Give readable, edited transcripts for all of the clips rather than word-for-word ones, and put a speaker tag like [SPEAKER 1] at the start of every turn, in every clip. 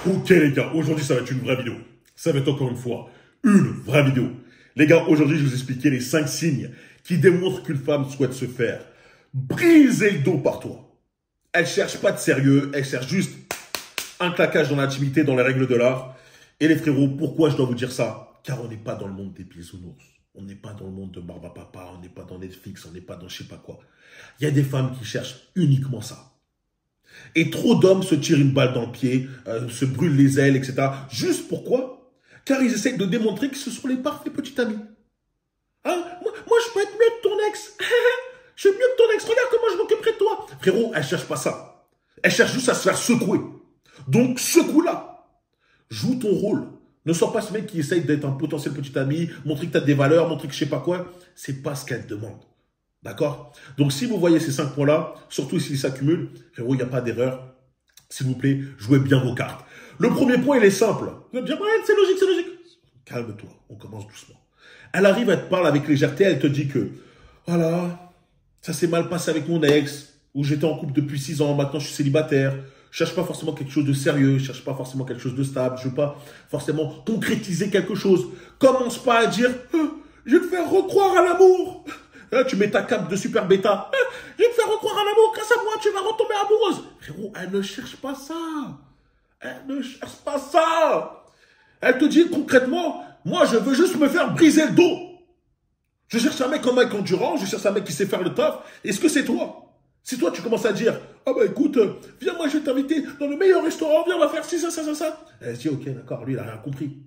[SPEAKER 1] Ok les gars, aujourd'hui ça va être une vraie vidéo. Ça va être encore une fois une vraie vidéo. Les gars, aujourd'hui je vais vous expliquer les 5 signes qui démontrent qu'une femme souhaite se faire briser le dos par toi. Elle cherche pas de sérieux, elle cherche juste un claquage dans l'intimité, dans les règles de l'art. Et les frérots, pourquoi je dois vous dire ça? Car on n'est pas dans le monde des bisounours. On n'est pas dans le monde de Barbapapa, on n'est pas dans Netflix, on n'est pas dans je sais pas quoi. Il y a des femmes qui cherchent uniquement ça. Et trop d'hommes se tirent une balle dans le pied, se brûlent les ailes, etc. Juste pourquoi? Car ils essaient de démontrer que ce sont les parfaits petits amis. Hein? Moi, je peux être mieux que ton ex. Je suis mieux que ton ex. Regarde comment je m'occuperai de toi. Frérot, elle cherche pas ça. Elle cherche juste à se faire secouer. Donc, secoue-la. Joue ton rôle. Ne sois pas ce mec qui essaye d'être un potentiel petit ami, montrer que tu as des valeurs, montrer que je sais pas quoi. C'est pas ce qu'elle demande. D'accord? Donc, si vous voyez ces 5 points-là, surtout s'ils s'accumulent, frérot, il n'y a pas d'erreur. S'il vous plaît, jouez bien vos cartes. Le premier point, il est simple. Vous allez me dire, ouais, c'est logique, c'est logique. Calme-toi, on commence doucement. Elle arrive, elle te parle avec légèreté, elle te dit que, voilà, ça s'est mal passé avec mon ex, ou j'étais en couple depuis 6 ans, maintenant je suis célibataire. Je cherche pas forcément quelque chose de sérieux, je cherche pas forcément quelque chose de stable, je veux pas forcément concrétiser quelque chose. Commence pas à dire, je vais te faire recroire à l'amour. Là, tu mets ta cape de super bêta. Je vais te faire recroire à l'amour, grâce à moi, tu vas retomber amoureuse. Frérot, elle ne cherche pas ça. Elle ne cherche pas ça. Elle te dit concrètement, moi, je veux juste me faire briser le dos. Je cherche un mec comme Mike Endurant, je cherche un mec qui sait faire le taf. Est-ce que c'est toi? Si toi, tu commences à dire, ah bah écoute, viens, moi, je vais t'inviter dans le meilleur restaurant, viens, on va faire ci, ça. Elle se dit, ok, d'accord, lui, il a rien compris.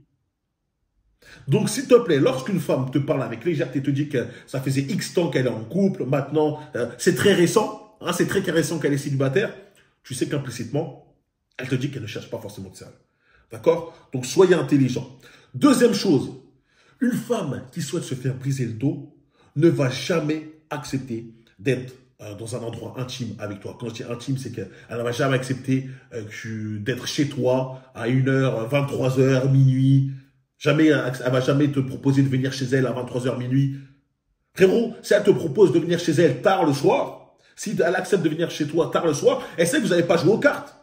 [SPEAKER 1] Donc, s'il te plaît, lorsqu'une femme te parle avec légèreté, te dit que ça faisait X temps qu'elle est en couple, maintenant, c'est très récent, hein, c'est très récent qu'elle est célibataire, tu sais qu'implicitement, elle te dit qu'elle ne cherche pas forcément de sérieux. D'accord? Donc, soyez intelligent. Deuxième chose, une femme qui souhaite se faire briser le dos ne va jamais accepter d'être dans un endroit intime avec toi. Quand je dis intime, c'est qu'elle ne va jamais accepter d'être chez toi à 1h, 23h, minuit. Jamais, elle va jamais te proposer de venir chez elle à 23h, minuit. Frérot, si elle te propose de venir chez elle tard le soir, si elle accepte de venir chez toi tard le soir, elle sait que vous n'allez pas jouer aux cartes.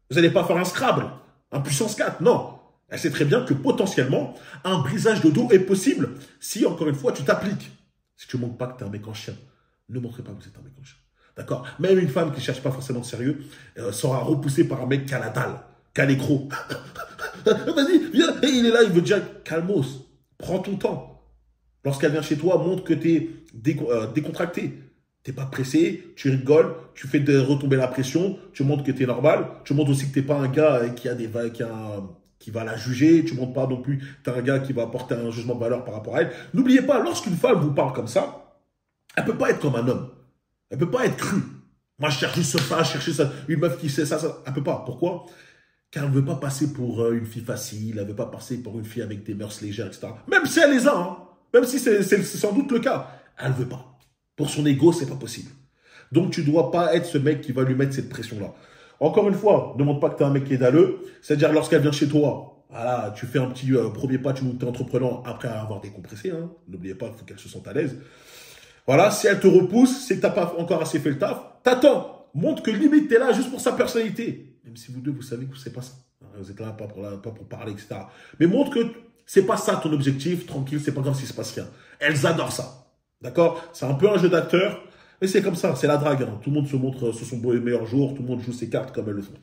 [SPEAKER 1] Vous n'allez pas faire un Scrabble, un puissance 4, non. Elle sait très bien que potentiellement, un brisage de dos est possible si, encore une fois, tu t'appliques. Si tu ne montres pas que tu es un mec en chien, ne montrez pas que vous êtes un mec en chien. D'accord? Même une femme qui ne cherche pas forcément de sérieux sera repoussée par un mec qui a la dalle, qui a l'écro. Vas-y, viens. Et il est là, il veut dire, calmos, prends ton temps. Lorsqu'elle vient chez toi, montre que tu es décontracté. Tu n'es pas pressé, tu rigoles, tu fais retomber la pression, tu montres que tu es normal, tu montres aussi que tu n'es pas un gars qui va la juger, tu ne montres pas non plus que tu es un gars qui va apporter un jugement de valeur par rapport à elle. N'oubliez pas, lorsqu'une femme vous parle comme ça, elle ne peut pas être comme un homme. Elle ne peut pas être crue. Moi, je cherche juste ça, je cherche ça, une meuf qui sait ça. Elle ne peut pas. Pourquoi? Car elle ne veut pas passer pour une fille facile, elle ne veut pas passer pour une fille avec des mœurs légères, etc. Même si elle les a, hein. Même si c'est sans doute le cas, elle ne veut pas. Pour son ego, c'est pas possible. Donc, tu ne dois pas être ce mec qui va lui mettre cette pression-là. Encore une fois, ne montre pas que tu es un mec qui est dalleux. C'est-à-dire, lorsqu'elle vient chez toi, voilà, tu fais un petit premier pas, tu montes, t'es entreprenant après avoir décompressé. Hein. N'oubliez pas, il faut qu'elle se sente à l'aise. Voilà, si elle te repousse, c'est que tu n'as pas encore assez fait le taf. T'attends. Montre que limite, tu es là juste pour sa personnalité. Même si vous deux, vous savez que c'est pas ça. Vous êtes là pas pour parler, etc. Mais montre que c'est pas ça ton objectif. Tranquille, c'est pas grave s'il se passe rien. Elles adorent ça. D'accord? C'est un peu un jeu d'acteur, mais c'est comme ça, c'est la drague. Hein. Tout le monde se montre sur son meilleur jour, tout le monde joue ses cartes comme elles le font.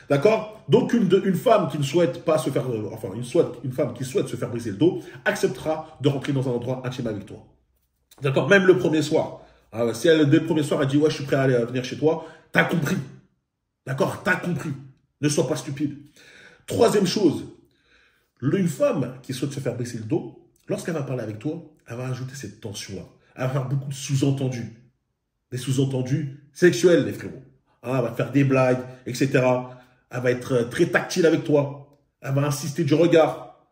[SPEAKER 1] D'accord? Donc une femme qui ne souhaite pas se faire, une femme qui souhaite se faire briser le dos, acceptera de rentrer dans un endroit intime avec toi. D'accord? Même le premier soir. Si elle, dès le premier soir, elle dit, ouais, je suis prêt à venir chez toi, t'as compris. D'accord? T'as compris. Ne sois pas stupide. Troisième chose, une femme qui souhaite se faire briser le dos, lorsqu'elle va parler avec toi, elle va ajouter cette tension-là. Elle va faire beaucoup de sous-entendus. Des sous-entendus sexuels, les frérots. Elle va faire des blagues, etc. Elle va être très tactile avec toi. Elle va insister du regard.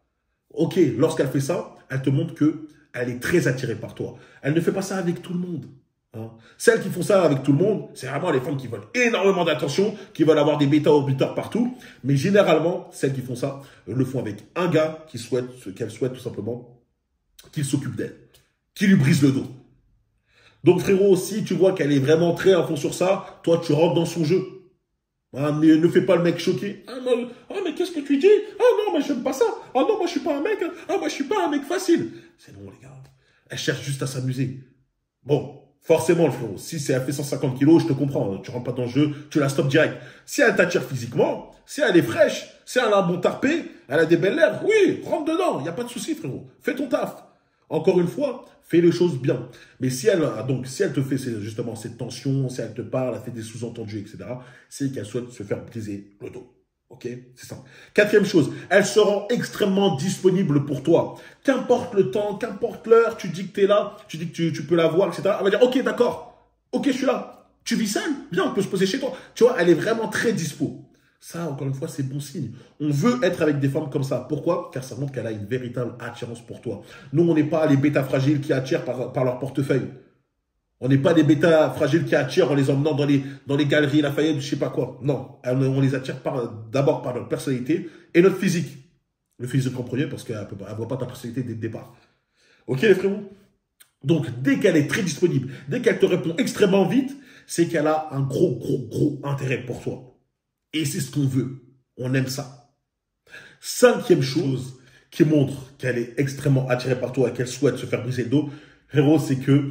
[SPEAKER 1] Ok, lorsqu'elle fait ça, elle te montre qu'elle est très attirée par toi. Elle ne fait pas ça avec tout le monde. Hein. Celles qui font ça avec tout le monde, c'est vraiment les femmes qui veulent énormément d'attention, qui veulent avoir des bêta-orbiteurs partout. Mais généralement, celles qui font ça le font avec un gars qu'elle souhaite tout simplement qu'il s'occupe d'elle, qu'il lui brise le dos. Donc frérot, si tu vois qu'elle est vraiment très à fond sur ça, toi tu rentres dans son jeu. Hein, ne fais pas le mec choqué. Ah mais ce que tu dis. Ah non, mais j'aime pas ça. Ah non, moi je suis pas un mec. Ah moi je suis pas un mec facile. C'est bon, les gars. Elle cherche juste à s'amuser. Bon, forcément, le frérot, si elle fait 150 kilos, je te comprends. Tu rentres pas dans le jeu, tu la stops direct. Si elle t'attire physiquement, si elle est fraîche, si elle a un bon tarpé, elle a des belles lèvres, oui, rentre dedans. Il n'y a pas de souci, frérot. Fais ton taf. Encore une fois, fais les choses bien. Mais si elle, donc, si elle te fait justement cette tension, si elle te parle, elle fait des sous-entendus, etc., c'est qu'elle souhaite se faire briser le dos. Ok, c'est ça. Quatrième chose, elle se rend extrêmement disponible pour toi. Qu'importe le temps, qu'importe l'heure, tu dis que tu es là, tu dis que tu peux la voir, etc. Elle va dire, ok, d'accord, ok, je suis là. Tu vis seul? Bien, on peut se poser chez toi. Tu vois, elle est vraiment très dispo. Ça, encore une fois, c'est bon signe. On veut être avec des femmes comme ça. Pourquoi? Car ça montre qu'elle a une véritable attirance pour toi. Nous, on n'est pas les bêtas fragiles qui attirent par leur portefeuille. On n'est pas des bêtas fragiles qui attirent en les emmenant dans les galeries Lafayette, je sais pas quoi. Non, on les attire d'abord par notre personnalité et notre physique. Le physique en premier parce qu'elle ne voit pas ta personnalité dès le départ. Ok les frérots? Donc dès qu'elle est très disponible, dès qu'elle te répond extrêmement vite, c'est qu'elle a un gros intérêt pour toi. Et c'est ce qu'on veut. On aime ça. Cinquième chose qui montre qu'elle est extrêmement attirée par toi et qu'elle souhaite se faire briser le dos, frérot, c'est que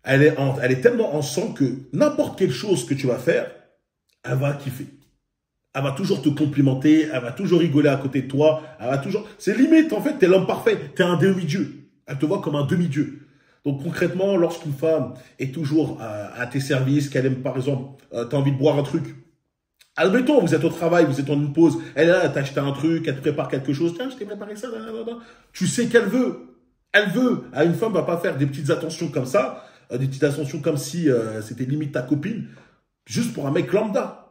[SPEAKER 1] elle est tellement en sang que n'importe quelle chose que tu vas faire, elle va kiffer. Elle va toujours te complimenter, elle va toujours rigoler à côté de toi, elle va toujours... C'est limite, en fait, t'es l'homme parfait, t'es un demi-dieu. Elle te voit comme un demi-dieu. Donc concrètement, lorsqu'une femme est toujours à tes services, qu'elle aime par exemple, t'as envie de boire un truc, admettons, vous êtes au travail, vous êtes en une pause, elle est là, elle t'a acheté un truc, elle te prépare quelque chose, tiens, je t'ai préparé ça, tu sais qu'elle veut. Elle veut. Une femme va pas faire des petites attentions comme ça, des petites attentions comme si c'était limite ta copine, juste pour un mec lambda.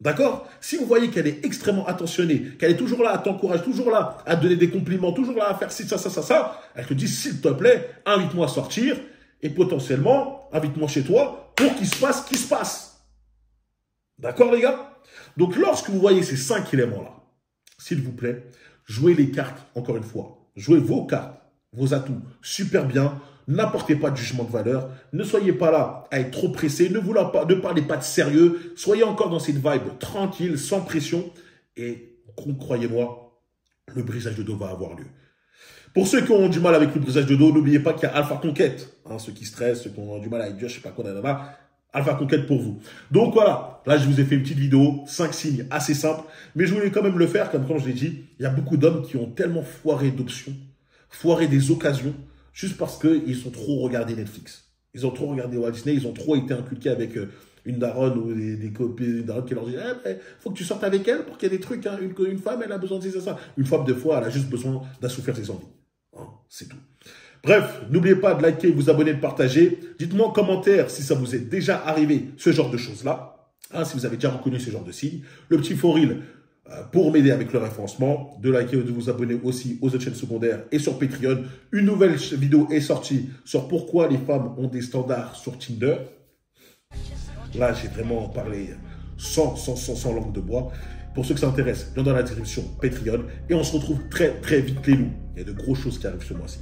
[SPEAKER 1] D'accord? Si vous voyez qu'elle est extrêmement attentionnée, qu'elle est toujours là à t'encourager, toujours là à te donner des compliments, toujours là à faire ci, ça, elle te dit, s'il te plaît, invite-moi à sortir et potentiellement, invite-moi chez toi pour qu'il se passe ce qui se passe. D'accord, les gars? Donc, lorsque vous voyez ces 5 éléments-là, s'il vous plaît, jouez les cartes, encore une fois. Jouez vos cartes, vos atouts super bien. N'apportez pas de jugement de valeur. Ne soyez pas là à être trop pressé. Ne parlez pas de sérieux. Soyez encore dans cette vibe tranquille, sans pression. Et croyez-moi, le brisage de dos va avoir lieu. Pour ceux qui ont du mal avec le brisage de dos, n'oubliez pas qu'il y a Alpha Conquête. Ceux qui stressent, ceux qui ont du mal avec Dieu, je sais pas quoi, Alpha Conquête pour vous. Donc voilà, là je vous ai fait une petite vidéo, 5 signes assez simples. Mais je voulais quand même le faire, comme quand je l'ai dit, il y a beaucoup d'hommes qui ont tellement foiré d'options, foiré des occasions, juste parce qu'ils ont trop regardé Netflix. Ils ont trop regardé Walt Disney, ils ont trop été inculqués avec une daronne ou des copines, une daronne qui leur dit faut que tu sortes avec elle pour qu'il y ait des trucs. Hein. Une femme, elle a besoin de ça. Une femme, des fois, elle a juste besoin d'assouvir ses envies. Hein, c'est tout. Bref, n'oubliez pas de liker, vous abonner, de partager. Dites-moi en commentaire si ça vous est déjà arrivé, ce genre de choses-là. Hein, si vous avez déjà reconnu ce genre de signes. Le petit foril pour m'aider avec le référencement, de liker ou de vous abonner aussi aux autres chaînes secondaires et sur Patreon. Une nouvelle vidéo est sortie sur pourquoi les femmes ont des standards sur Tinder. Là, j'ai vraiment parlé sans langue de bois. Pour ceux que ça intéresse, lien dans la description Patreon. Et on se retrouve très vite les loups. Il y a de grosses choses qui arrivent ce mois-ci.